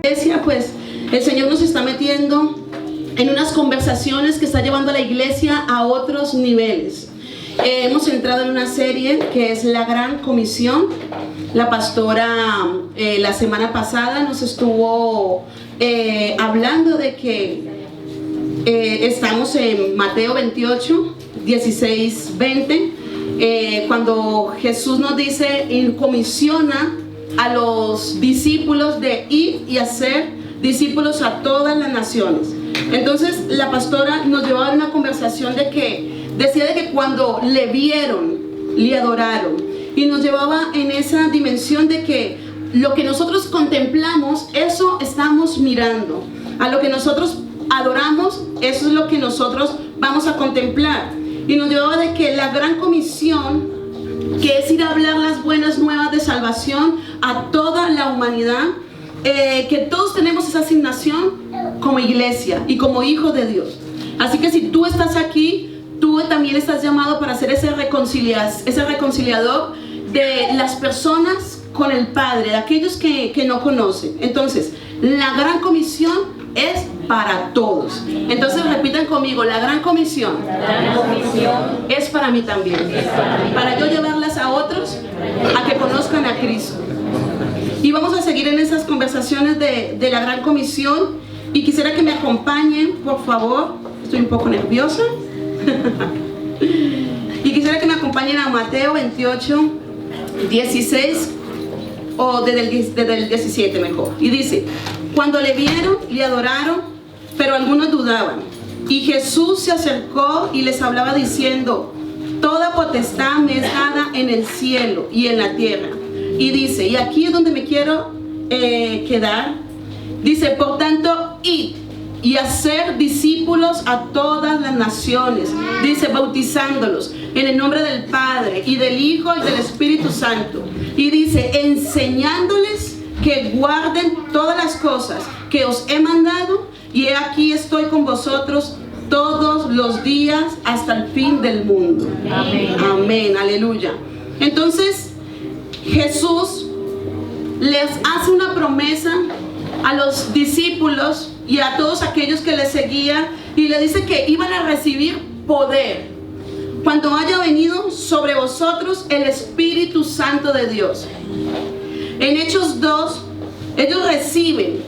Iglesia, pues el Señor nos está metiendo en unas conversaciones que está llevando a la iglesia a otros niveles. Hemos entrado en una serie que es la Gran Comisión. La pastora la semana pasada nos estuvo hablando de que estamos en Mateo 28, 16, 20, cuando Jesús nos dice y comisiona a los discípulos de ir y hacer discípulos a todas las naciones. Entonces la pastora nos llevaba a una conversación de que decía de que cuando le vieron, le adoraron, y nos llevaba en esa dimensión de que lo que nosotros contemplamos, eso estamos mirando. A lo que nosotros adoramos, eso es lo que nosotros vamos a contemplar. Y nos llevaba de que la gran comisión, que es ir a hablar las buenas nuevas de salvación a toda la humanidad, que todos tenemos esa asignación como iglesia y como hijos de Dios. Así que si tú estás aquí, tú también estás llamado para ser ese reconciliador de las personas con el Padre, de aquellos que no conocen. Entonces, la gran comisión es para todos. Entonces repitan conmigo: la gran comisión, es para mí también, para yo llevarlas a otros a que conozcan a Cristo. Y vamos a seguir en esas conversaciones de la gran comisión, y quisiera que me acompañen, por favor. Estoy un poco nerviosa. Y quisiera que me acompañen a Mateo 28, 16, o desde el 17 mejor. Y dice: cuando le vieron, le adoraron, pero algunos dudaban. Y Jesús se acercó y les hablaba diciendo: toda potestad me es dada en el cielo y en la tierra. Y dice, y aquí es donde me quiero quedar, dice: por tanto, id y hacer discípulos a todas las naciones, dice, bautizándolos en el nombre del Padre y del Hijo y del Espíritu Santo. Y dice, enseñándoles que guarden todas las cosas que os he mandado, y he aquí estoy con vosotros todos los días hasta el fin del mundo. Amén. Amén, aleluya. Entonces Jesús les hace una promesa a los discípulos y a todos aquellos que le seguían, y le dice que iban a recibir poder cuando haya venido sobre vosotros el Espíritu Santo de Dios. En Hechos 2, ellos reciben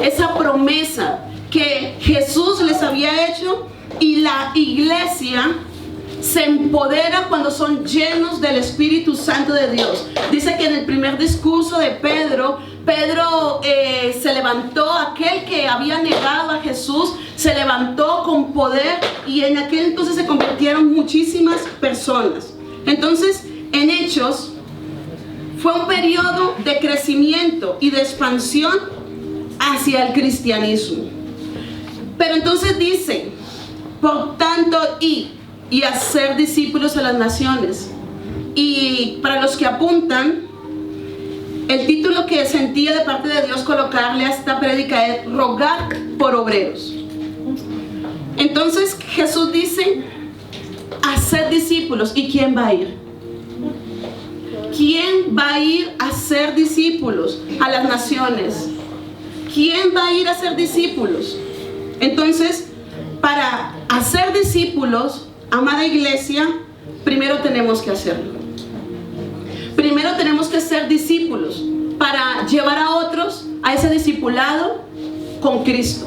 esa promesa que Jesús les había hecho, y la iglesia se empodera cuando son llenos del Espíritu Santo de Dios. Dice que en el primer discurso de Pedro se levantó, aquel que había negado a Jesús, se levantó con poder, y en aquel entonces se convirtieron muchísimas personas. Entonces, en Hechos fue un periodo de crecimiento y de expansión hacia el cristianismo. Pero entonces dice: por tanto, id y hacer discípulos a las naciones. Y para los que apuntan, el título que sentía de parte de Dios colocarle a esta prédica es rogar por obreros. Entonces Jesús dice: hacer discípulos. ¿Y quién va a ir? ¿Quién va a ir a ser discípulos a las naciones? ¿Quién va a ir a ser discípulos? Entonces, para hacer discípulos, amada iglesia, primero tenemos que hacerlo. Primero tenemos que ser discípulos para llevar a otros a ese discipulado con Cristo.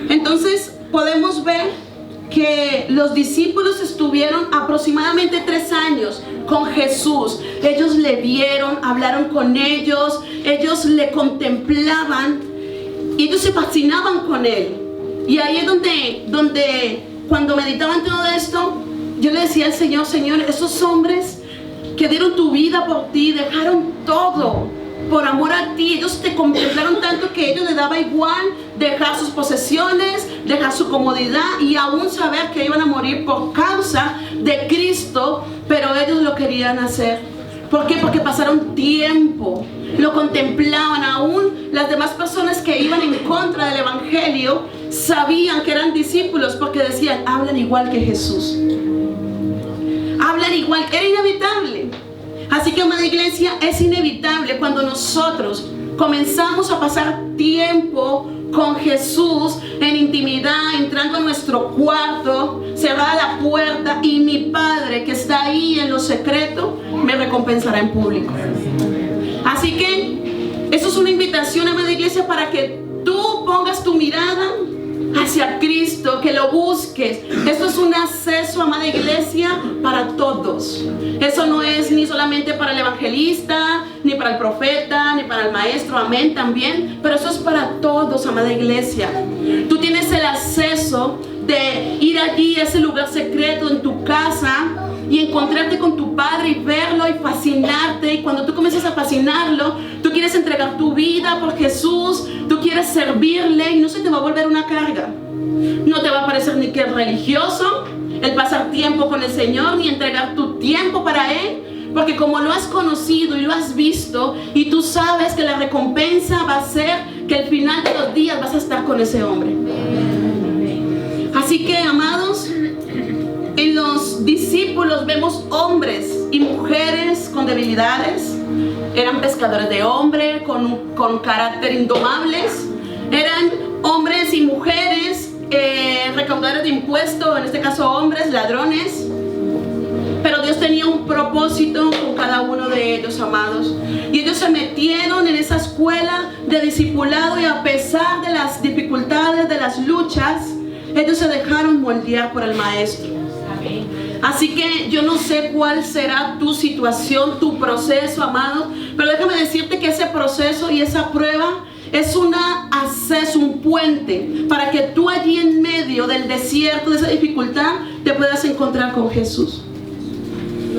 Entonces podemos ver que los discípulos estuvieron aproximadamente 3 años con Jesús. Ellos le vieron, hablaron con ellos, ellos le contemplaban, y ellos se fascinaban con él. Y ahí es donde cuando meditaban todo esto, yo le decía al Señor: Señor, esos hombres que dieron tu vida por ti, dejaron todo por amor a ti, ellos te contemplaron tanto que a ellos les daba igual dejar sus posesiones, dejar su comodidad, y aún saber que iban a morir por causa de Cristo, pero ellos lo querían hacer. ¿Por qué? Porque pasaron tiempo, lo contemplaban. Aún las demás personas que iban en contra del Evangelio sabían que eran discípulos, porque decían: hablan igual que Jesús, hablan igual. Era inevitable. Así que, amada iglesia, es inevitable cuando nosotros comenzamos a pasar tiempo con Jesús en intimidad, entrando a nuestro cuarto, cerrada la puerta, y mi Padre que está ahí en lo secreto me recompensará en público. Así que eso es una invitación, amada iglesia, para que tú pongas tu mirada hacia Cristo, que lo busques. Esto es un acceso, amada iglesia, para todos. Eso no es ni solamente para el evangelista, ni para el profeta, ni para el maestro, amén, también, pero eso es para todos, amada iglesia. Tú tienes el acceso de ir allí a ese lugar secreto en tu casa y encontrarte con tu Padre y verlo y fascinarte. Y cuando tú comienzas a fascinarlo, tú quieres entregar tu vida por Jesús, tú quieres servirle, y no se te va a volver una carga. No te va a parecer ni que es religioso el pasar tiempo con el Señor, ni entregar tu tiempo para Él, porque como lo has conocido y lo has visto, y tú sabes que la recompensa va a ser que al final de los días vas a estar con ese hombre. Así que, amados, en los discípulos vemos hombres y mujeres con debilidades. Eran pescadores de hombres con carácter indomables. Eran hombres y mujeres recaudadores de impuestos, en este caso hombres, ladrones. Pero Dios tenía un propósito con cada uno de ellos, amados. Y ellos se metieron en esa escuela de discipulado, y a pesar de las dificultades, de las luchas, ellos se dejaron moldear por el Maestro. Así que yo no sé cuál será tu situación, tu proceso, amado, pero déjame decirte que ese proceso y esa prueba es un acceso, un puente, para que tú allí en medio del desierto, de esa dificultad, te puedas encontrar con Jesús.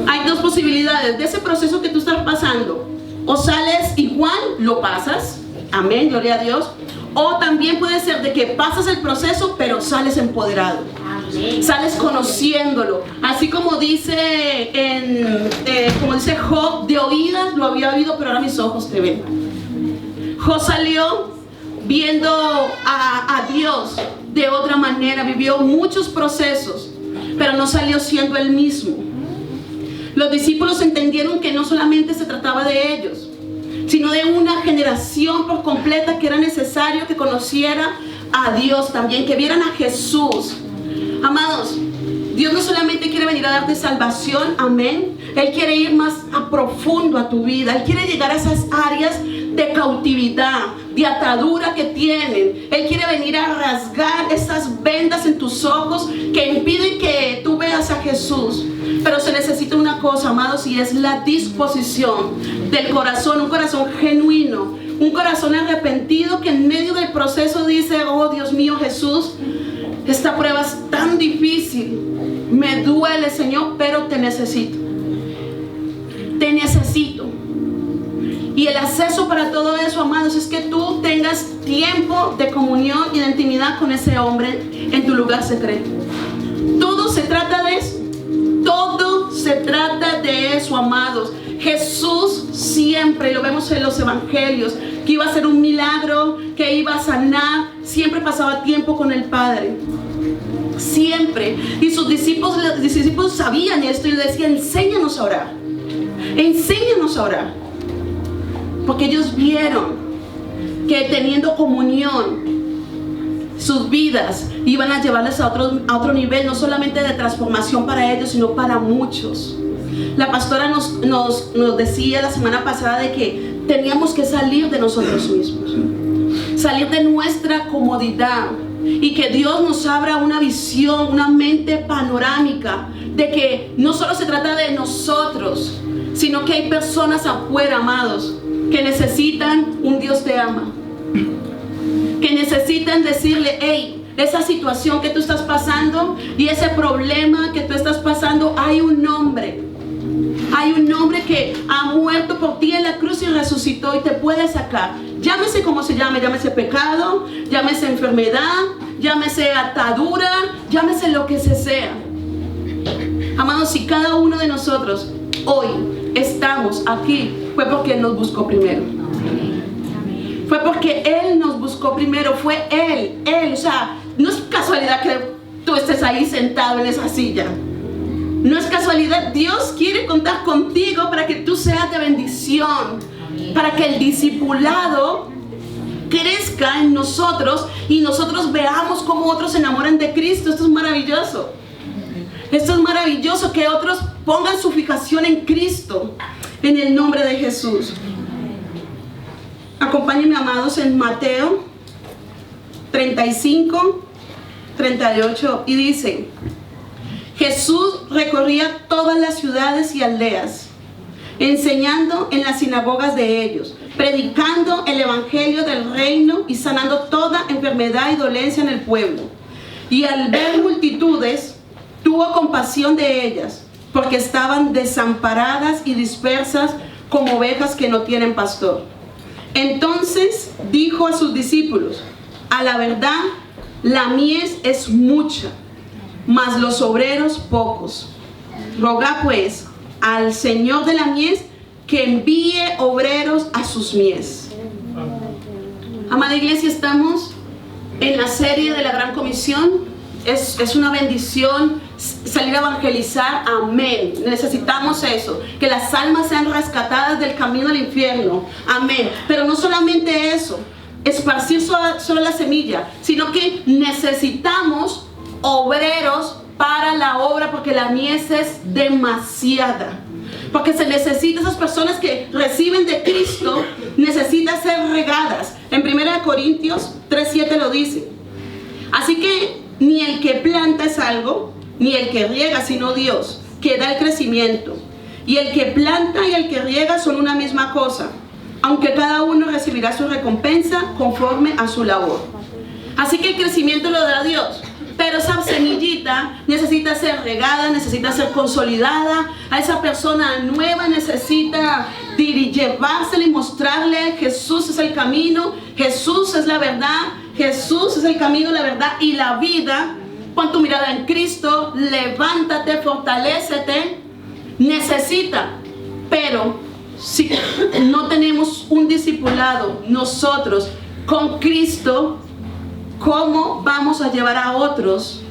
Hay dos posibilidades de ese proceso que tú estás pasando: o sales igual, lo pasas, amén, gloria a Dios, o también puede ser de que pasas el proceso pero sales empoderado. Sales conociéndolo, así como dice como dice Job: de oídas lo había oído, pero ahora mis ojos te ven. Job salió viendo a Dios de otra manera, vivió muchos procesos, pero no salió siendo el mismo. Los discípulos entendieron que no solamente se trataba de ellos, sino de una generación por completa, que era necesario que conociera a Dios también, que vieran a Jesús. Amados, Dios no solamente quiere venir a darte salvación, amén. Él quiere ir más a profundo a tu vida. Él quiere llegar a esas áreas de cautividad, de atadura que tienen. Él quiere venir a rasgar esas vendas en tus ojos que impiden que tú veas a Jesús. Pero se necesita una cosa, amados, y es la disposición del corazón, un corazón genuino, un corazón arrepentido, que en medio del proceso dice: oh Dios mío, Jesús, esta prueba es tan difícil, me duele, Señor, pero te necesito. Te necesito. Y el acceso para todo eso, amados, es que tú tengas tiempo de comunión y de intimidad con ese hombre en tu lugar secreto. Todo se trata de eso. Todo se trata de eso, amados. Jesús siempre, lo vemos en los evangelios, que iba a hacer un milagro, que iba a sanar, siempre pasaba tiempo con el Padre. Siempre. Y sus discípulos sabían esto y le decían: enséñanos a orar. Enséñanos a orar. Porque ellos vieron que teniendo comunión, sus vidas iban a llevarles a otro nivel, no solamente de transformación para ellos, sino para muchos. La pastora nos decía la semana pasada de que teníamos que salir de nosotros mismos, salir de nuestra comodidad, y que Dios nos abra una visión, una mente panorámica, de que no solo se trata de nosotros, sino que hay personas afuera, amados, que necesitan un Dios te ama, que necesitan decirle: hey, esa situación que tú estás pasando y ese problema que tú estás pasando, hay un hombre que ha muerto por ti en la cruz y resucitó y te puede sacar. Llámese como se llame, llámese pecado, llámese enfermedad, llámese atadura, llámese lo que sea. Amados, si cada uno de nosotros hoy estamos aquí, fue porque Él nos buscó primero. Fue porque Él nos buscó primero. Fue Él. O sea, no es casualidad que tú estés ahí sentado en esa silla. No es casualidad. Dios quiere contar contigo para que tú seas de bendición. para que el discipulado crezca en nosotros y nosotros veamos cómo otros se enamoran de Cristo. Esto es maravilloso. Esto es maravilloso, que otros pongan su fijación en Cristo, en el nombre de Jesús. Acompáñenme, amados, en Mateo 35, 38, y dice: Jesús recorría todas las ciudades y aldeas, enseñando en las sinagogas de ellos, predicando el evangelio del reino y sanando toda enfermedad y dolencia en el pueblo. Y al ver multitudes, tuvo compasión de ellas, porque estaban desamparadas y dispersas como ovejas que no tienen pastor. Entonces dijo a sus discípulos: a la verdad, la mies es mucha, mas los obreros pocos. Rogad pues al Señor de la mies que envíe obreros a sus mies. Amada iglesia, estamos en la serie de la Gran Comisión. Es una bendición salir a evangelizar. Amén. Necesitamos eso, que las almas sean rescatadas del camino al infierno. Amén. Pero no solamente eso, esparcir solo la semilla, sino que necesitamos obreros para la obra, porque la mies es demasiada. Porque se necesita, esas personas que reciben de Cristo necesitan ser regadas. En 1 Corintios 3:7 lo dice. Así que ni el que planta es algo, ni el que riega, sino Dios, que da el crecimiento. Y el que planta y el que riega son una misma cosa, aunque cada uno recibirá su recompensa conforme a su labor. Así que el crecimiento lo da Dios, pero esa semillita necesita ser regada, necesita ser consolidada. A esa persona nueva necesita llevársela y mostrarle: Jesús es el camino, Jesús es la verdad, Jesús es el camino, la verdad y la vida. Pon tu mirada en Cristo, levántate, fortalécete. Necesita, pero si no tenemos un discipulado nosotros con Cristo, ¿cómo vamos a llevar a otros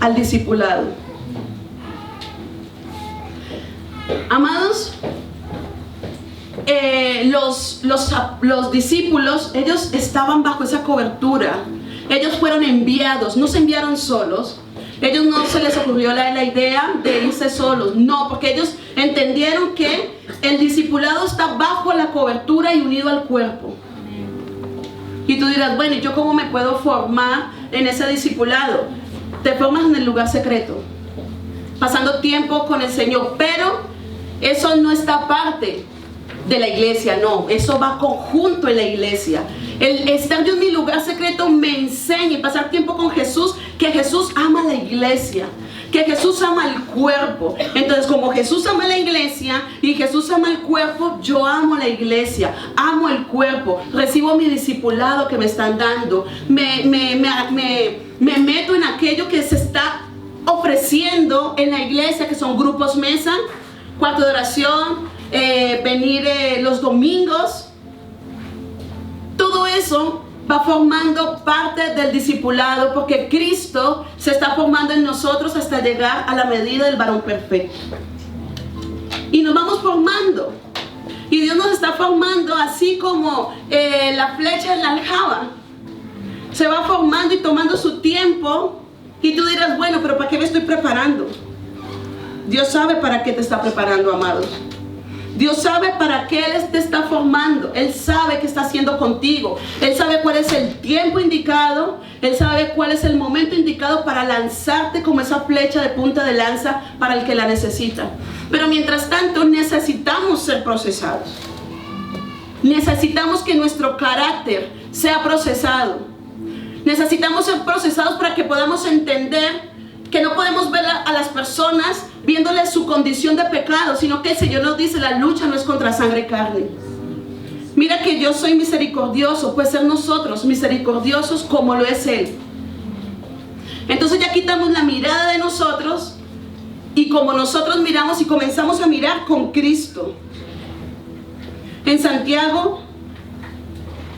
al discipulado? Amados, los discípulos, ellos estaban bajo esa cobertura. Ellos fueron enviados, no se enviaron solos. Ellos no se les ocurrió la idea de irse solos, no, porque ellos entendieron que el discipulado está bajo la cobertura y unido al cuerpo. Y tú dirás: bueno, ¿y yo cómo me puedo formar en ese discipulado? Te formas en el lugar secreto, pasando tiempo con el Señor, pero eso no está parte de la iglesia, no, eso va conjunto en la iglesia. El estar yo en mi lugar secreto me enseña, y pasar tiempo con Jesús, que Jesús ama la iglesia, que Jesús ama el cuerpo. Entonces, como Jesús ama la iglesia y Jesús ama el cuerpo, yo amo la iglesia, amo el cuerpo, recibo mi discipulado que me están dando, me meto en aquello que se está ofreciendo en la iglesia, que son grupos mesa, cuarto de oración, venir los domingos. Todo eso va formando parte del discipulado, porque Cristo se está formando en nosotros hasta llegar a la medida del varón perfecto. Y nos vamos formando, y Dios nos está formando así como la flecha en la aljaba. Se va formando y tomando su tiempo. Y tú dirás: bueno, pero ¿para qué me estoy preparando? Dios sabe para qué te está preparando, amados. Dios sabe para qué Él te está formando. Él sabe qué está haciendo contigo. Él sabe cuál es el tiempo indicado. Él sabe cuál es el momento indicado para lanzarte como esa flecha de punta de lanza para el que la necesita. Pero mientras tanto necesitamos ser procesados. Necesitamos que nuestro carácter sea procesado. Necesitamos ser procesados para que podamos entender que no podemos ver a las personas viéndole su condición de pecado, sino que el Señor nos dice: la lucha no es contra sangre y carne. Mira que yo soy misericordioso, pues ser nosotros misericordiosos como lo es Él. Entonces ya quitamos la mirada de nosotros, y como nosotros miramos y comenzamos a mirar con Cristo. En Santiago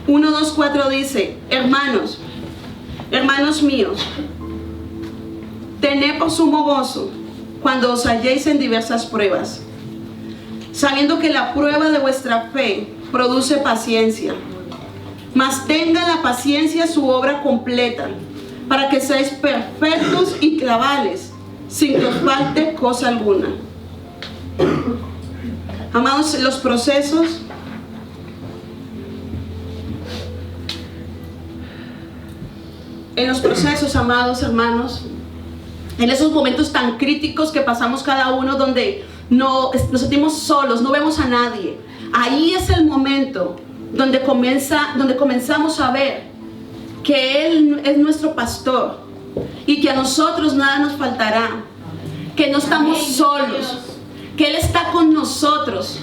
1:2-4 dice: hermanos míos, tened por sumo gozo cuando os halléis en diversas pruebas, sabiendo que la prueba de vuestra fe produce paciencia. Mas tenga la paciencia su obra completa, para que seáis perfectos y cabales, sin que os falte cosa alguna. Amados, los procesos amados hermanos, en esos momentos tan críticos que pasamos cada uno, donde nos sentimos solos, no vemos a nadie, ahí es el momento donde comenzamos a ver que Él es nuestro pastor y que a nosotros nada nos faltará, que no estamos solos, que Él está con nosotros.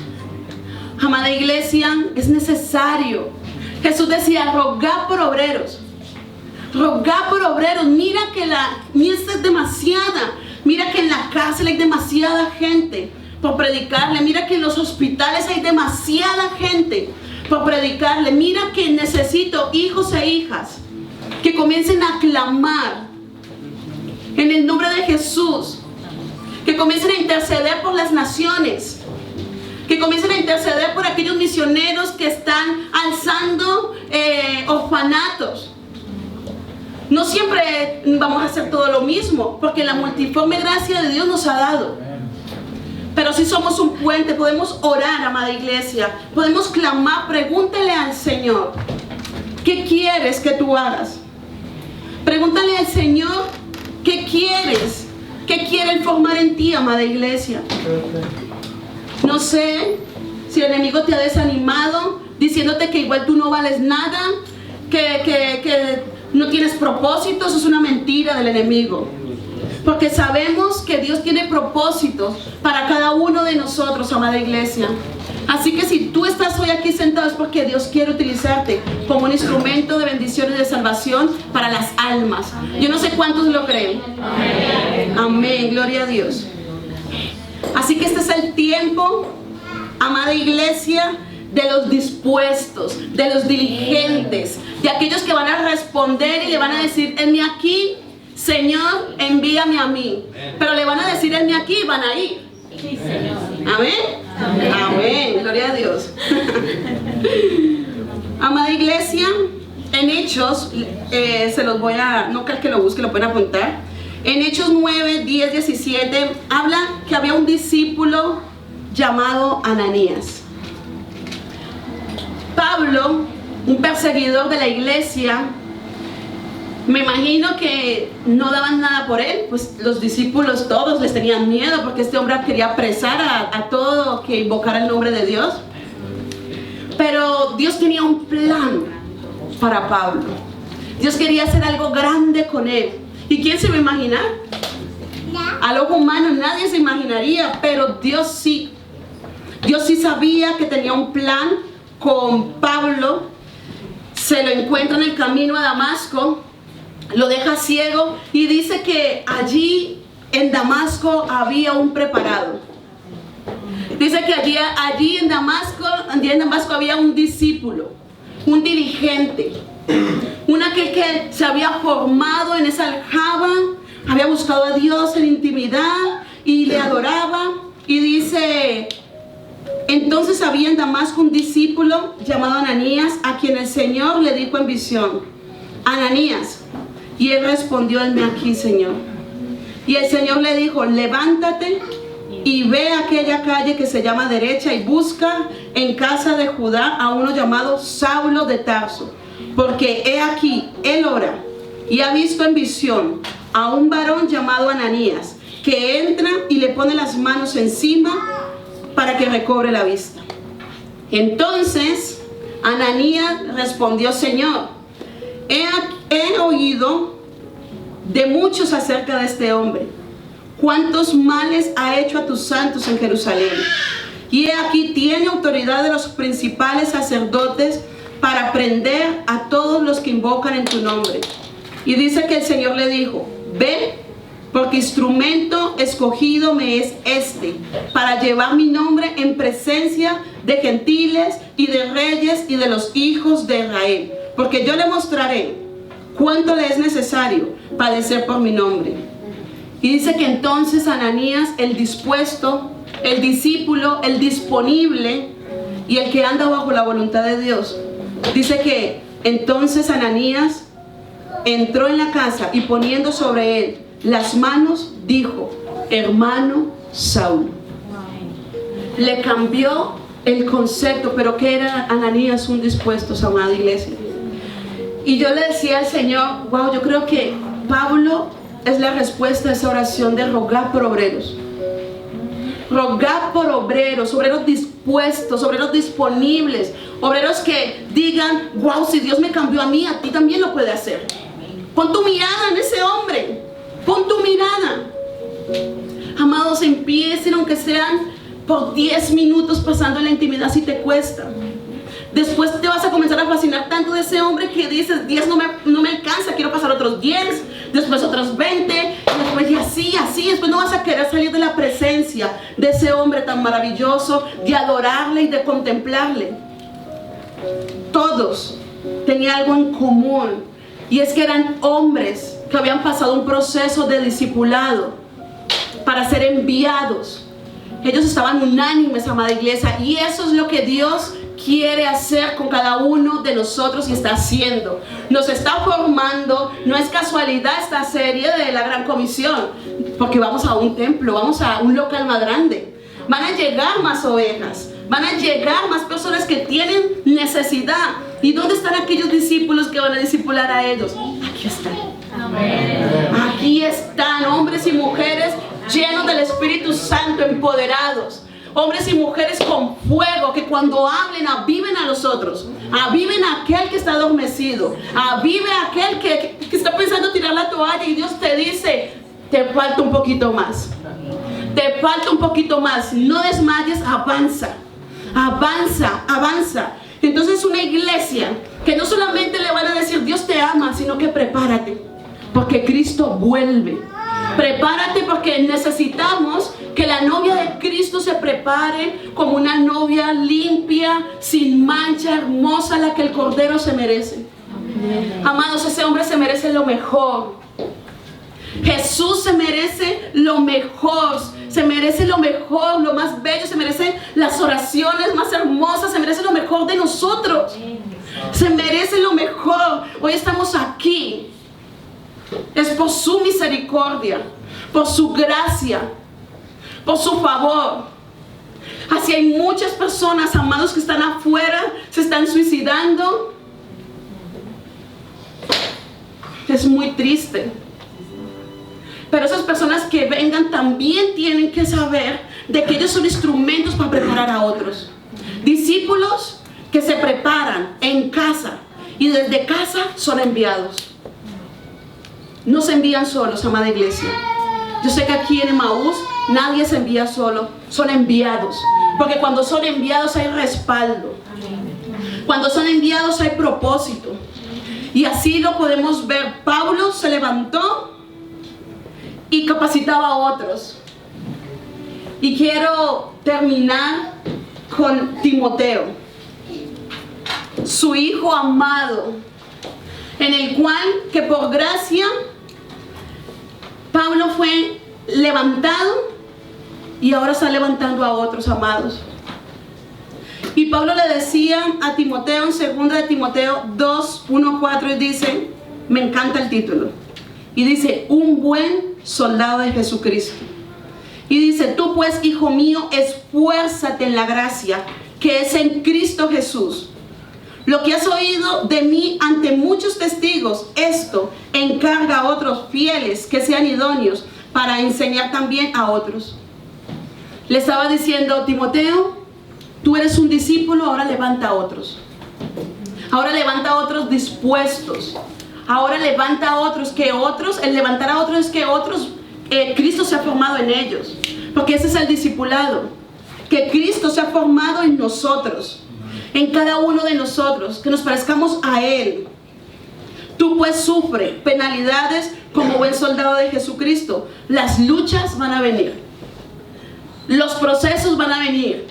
Amada iglesia, es necesario. Jesús decía, rogad por obreros. Rogad por obreros. Mira que la mies es demasiada. Mira que en la cárcel hay demasiada gente por predicarle. Mira que en los hospitales hay demasiada gente por predicarle. Mira que necesito hijos e hijas que comiencen a clamar en el nombre de Jesús, que comiencen a interceder por las naciones, que comiencen a interceder por aquellos misioneros que están alzando orfanatos. No siempre vamos a hacer todo lo mismo, porque la multiforme gracia de Dios nos ha dado. Pero si somos un puente, podemos orar, amada iglesia, podemos clamar, pregúntale al Señor, ¿qué quieres que tú hagas? Pregúntale al Señor, ¿qué quieres? ¿Qué quiere Él formar en ti, amada iglesia? No sé si el enemigo te ha desanimado, diciéndote que igual tú no vales nada, que no tienes propósito. Eso es una mentira del enemigo. Porque sabemos que Dios tiene propósitos para cada uno de nosotros, amada iglesia. Así que si tú estás hoy aquí sentado es porque Dios quiere utilizarte como un instrumento de bendición y de salvación para las almas. Yo no sé cuántos lo creen. Amén. Amén, gloria a Dios. Así que este es el tiempo, amada iglesia, de los dispuestos, de los diligentes, de aquellos que van a responder y le van a decir, heme aquí, Señor, envíame a mí. Pero le van a decir, heme aquí, y van a ir. Sí, Señor. Amén. Amén. Amén. Gloria a Dios. Amada iglesia, en Hechos, se los voy a, no creo que lo busque, lo pueden apuntar. En Hechos 9, 10, 17, habla que había un discípulo llamado Ananías. Pablo, un perseguidor de la iglesia, me imagino que no daban nada por él, pues los discípulos todos les tenían miedo porque este hombre quería apresar a todo que invocara el nombre de Dios. Pero Dios tenía un plan para Pablo. Dios quería hacer algo grande con él. ¿Y quién se va a imaginar? Al ojo humano nadie se imaginaría, pero Dios sí. Dios sí sabía que tenía un plan con Pablo. Se lo encuentra en el camino a Damasco, lo deja ciego y dice que allí en Damasco había un preparado. Dice que allí en Damasco había un discípulo, un diligente, un aquel que se había formado en esa aljaba, había buscado a Dios en intimidad y le adoraba. Y dice, entonces había en Damasco un discípulo llamado Ananías, a quien el Señor le dijo en visión, Ananías. Y él respondió, heme aquí, Señor. Y el Señor le dijo, levántate y ve a aquella calle que se llama derecha y busca en casa de Judá a uno llamado Saulo de Tarso, porque he aquí, él ora y ha visto en visión a un varón llamado Ananías, que entra y le pone las manos encima para que recobre la vista. Entonces Ananías respondió, Señor, he oído de muchos acerca de este hombre, cuántos males ha hecho a tus santos en Jerusalén. Y he aquí tiene autoridad de los principales sacerdotes para prender a todos los que invocan en tu nombre. Y dice que el Señor le dijo, ve, porque instrumento escogido me es este, para llevar mi nombre en presencia de gentiles y de reyes y de los hijos de Israel, porque yo le mostraré cuánto le es necesario padecer por mi nombre. Y dice que entonces Ananías, el dispuesto, el discípulo, el disponible y el que anda bajo la voluntad de Dios. Dice que entonces Ananías entró en la casa y poniendo sobre él las manos, dijo: hermano Saulo. Le cambió el concepto, pero ¿qué era Ananías? Un dispuesto, amada iglesia. Y yo le decía al Señor, wow, yo creo que Pablo es la respuesta a esa oración de rogar por obreros. Rogar por obreros dispuestos, obreros disponibles, obreros que digan: wow, si Dios me cambió a mí, a ti también lo puede hacer. Pon tu mirada en ese hombre, pon tu mirada. Amados, empiecen aunque sean por 10 minutos pasando en la intimidad si te cuesta. Después te vas a comenzar a fascinar tanto de ese hombre que dices: 10 no me alcanza, quiero pasar otros 10, después otros 20, después y así, después no vas a querer salir de la presencia de ese hombre tan maravilloso, de adorarle y de contemplarle. Todos tenían algo en común, y es que eran hombres que habían pasado un proceso de discipulado para ser enviados. Ellos estaban unánimes, amada iglesia, y eso es lo que Dios quiere hacer con cada uno de nosotros y está haciendo. Nos está formando. No es casualidad esta serie de la Gran Comisión, porque vamos a un templo, vamos a un local más grande. Van a llegar más ovejas, van a llegar más personas que tienen necesidad. ¿Y dónde están aquellos discípulos que van a discipular a ellos? Aquí están. Amén. Aquí están, hombres y mujeres llenos del Espíritu Santo, empoderados. Hombres y mujeres con fuego, que cuando hablen aviven a los otros, aviven a aquel que está adormecido, avive a aquel que está pensando tirar la toalla, y Dios te dice: te falta un poquito más, te falta un poquito más, no desmayes, avanza, avanza, avanza. Entonces una iglesia que no solamente le van a decir Dios te ama, sino que prepárate, porque Cristo vuelve. Prepárate, porque necesitamos que la novia de Cristo se prepare como una novia limpia, sin mancha, hermosa, la que el Cordero se merece. Amén. Amados, ese hombre se merece lo mejor. Jesús se merece lo mejor, se merece lo mejor, lo más bello, se merece las oraciones más hermosas, se merece lo mejor de nosotros, se merece lo mejor. Hoy estamos aquí. Es por su misericordia, por su gracia, por su favor. Así hay muchas personas, amados, que están afuera, se están suicidando. Es muy triste. Pero esas personas que vengan también tienen que saber de que ellos son instrumentos para preparar a otros. Discípulos que se preparan en casa y desde casa son enviados. No se envían solos, amada iglesia. Yo sé que aquí en Emaús nadie se envía solo, son enviados. Porque cuando son enviados hay respaldo. Cuando son enviados hay propósito. Y así lo podemos ver. Pablo se levantó y capacitaba a otros. Y quiero terminar con Timoteo, su hijo amado, en el cual, que por gracia, Pablo fue levantado y ahora está levantando a otros, amados. Y Pablo le decía a Timoteo en 2 de Timoteo 2, 1, 4, y dice, me encanta el título, y dice: un buen soldado de Jesucristo. Y dice: tú pues, hijo mío, esfuérzate en la gracia que es en Cristo Jesús. Lo que has oído de mí ante muchos testigos, esto encarga a otros fieles que sean idóneos para enseñar también a otros. Le estaba diciendo: Timoteo, tú eres un discípulo, ahora levanta a otros. Ahora levanta a otros dispuestos. Ahora levanta a otros, el levantar a otros es que otros, Cristo se ha formado en ellos. Porque ese es el discipulado, que Cristo se ha formado en nosotros, en cada uno de nosotros, que nos parezcamos a Él. Tú pues sufre penalidades como buen soldado de Jesucristo. Las luchas van a venir, los procesos van a venir,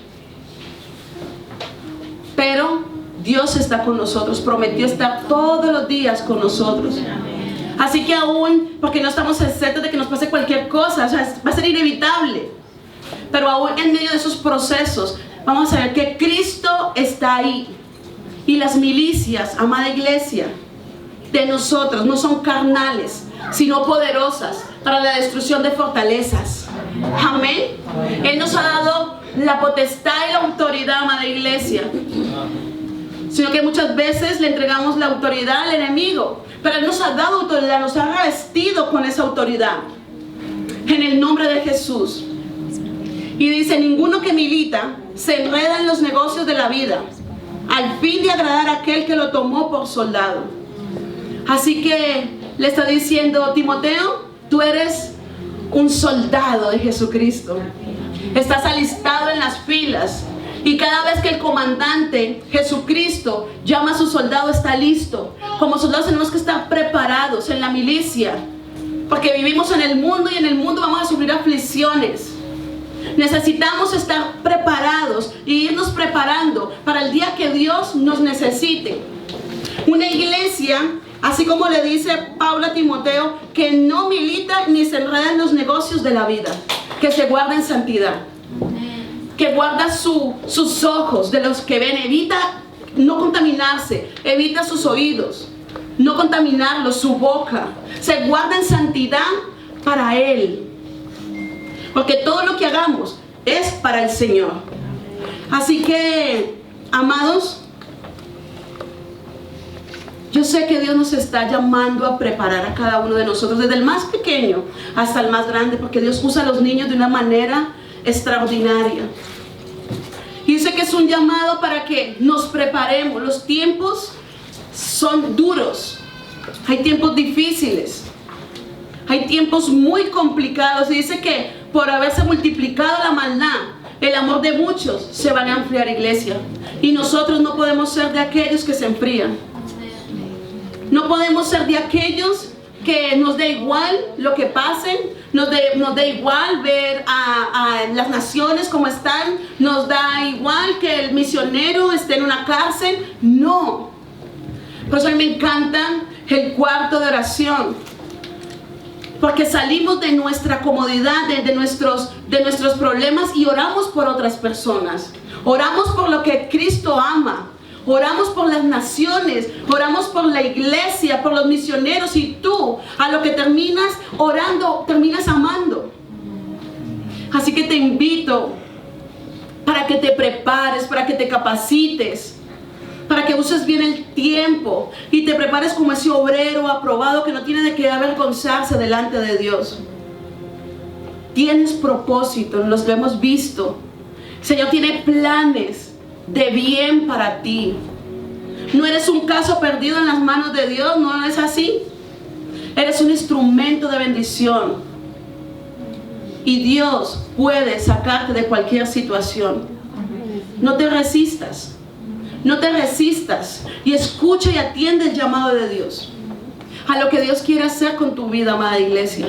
pero Dios está con nosotros, prometió estar todos los días con nosotros. Así que aún, porque no estamos exentos de que nos pase cualquier cosa, o sea, va a ser inevitable, Pero aún en medio de esos procesos, vamos a ver que Cristo está ahí. Y las milicias, amada iglesia, de nosotros no son carnales, sino poderosas para la destrucción de fortalezas. Amén. Él nos ha dado la potestad y la autoridad, amada iglesia. Sino que muchas veces le entregamos la autoridad al enemigo. Pero Él nos ha dado autoridad, nos ha revestido con esa autoridad. En el nombre de Jesús. Y dice, ninguno que milita se enreda en los negocios de la vida, al fin de agradar a aquel que lo tomó por soldado. Así que le está diciendo, Timoteo, tú eres un soldado de Jesucristo. Estás alistado en las filas. Y cada vez que el comandante Jesucristo llama a su soldado, está listo. Como soldados tenemos que estar preparados en la milicia. Porque vivimos en el mundo y en el mundo vamos a sufrir aflicciones. Necesitamos estar preparados y irnos preparando para el día que Dios nos necesite. Una iglesia, así como le dice Pablo a Timoteo, que no milita ni se enreda en los negocios de la vida, que se guarda en santidad, que guarda sus ojos de los que ven, evita no contaminarse, evita sus oídos, no contaminarlos, su boca, se guarda en santidad para Él. Porque todo lo que hagamos es para el Señor. Así que, amados, yo sé que Dios nos está llamando a preparar a cada uno de nosotros, desde el más pequeño hasta el más grande, porque Dios usa a los niños de una manera extraordinaria. Y dice que es un llamado para que nos preparemos. Los tiempos son duros, hay tiempos difíciles, hay tiempos muy complicados. Y dice que por haberse multiplicado la maldad, el amor de muchos se van a enfriar, iglesia. Y nosotros no podemos ser de aquellos que se enfrían. No podemos ser de aquellos que nos da igual lo que pasen, nos da igual ver a las naciones como están, nos da igual que el misionero esté en una cárcel. No. Por eso a mí me encanta el cuarto de oración. Porque salimos de nuestra comodidad, de nuestros problemas y oramos por otras personas. Oramos por lo que Cristo ama. Oramos por las naciones, oramos por la iglesia, por los misioneros, y tú a lo que terminas orando, terminas amando. Así que te invito para que te prepares, para que te capacites, para que uses bien el tiempo y te prepares como ese obrero aprobado que no tiene de qué avergonzarse delante de Dios. Tienes propósito, los lo hemos visto. El Señor tiene planes de bien para ti. No eres un caso perdido en las manos de Dios, no es así. Eres un instrumento de bendición. Y Dios puede sacarte de cualquier situación. No te resistas. No te resistas. Y escucha y atiende el llamado de Dios. A lo que Dios quiere hacer con tu vida, amada iglesia.